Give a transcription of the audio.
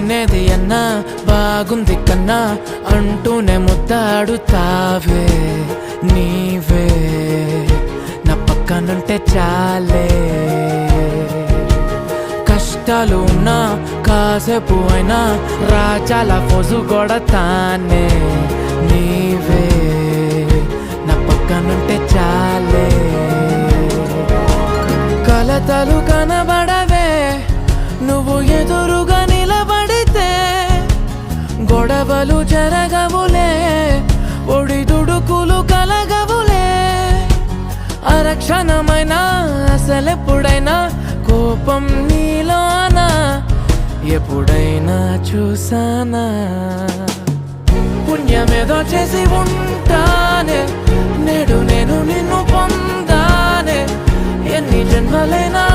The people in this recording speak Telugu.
లేనేది అన్నా బాగుంది కన్నా అంటూనే ముద్దాడుతావే నీవే నా పక్కనుంటే చాలే కష్టాలు ఉన్నా కాసేపు అయినా రాజాల ఫోజు కొడతానే నీవే నా పక్కనుంటే చాలే కలతలు కనబడవే నువ్వు ఎదురుగా నిలబడితే గొడవలు జరగవులే ఒడిదుడుకులు కలగవులే అరక్షణమైనా అసలెప్పుడైనా కోపం నీలోనా ఎప్పుడైనా చూసానా పుణ్యమేదో చేసి ఉంటానే నేడు నేను నిన్ను పొందానే ఎన్ని జన్మలైనా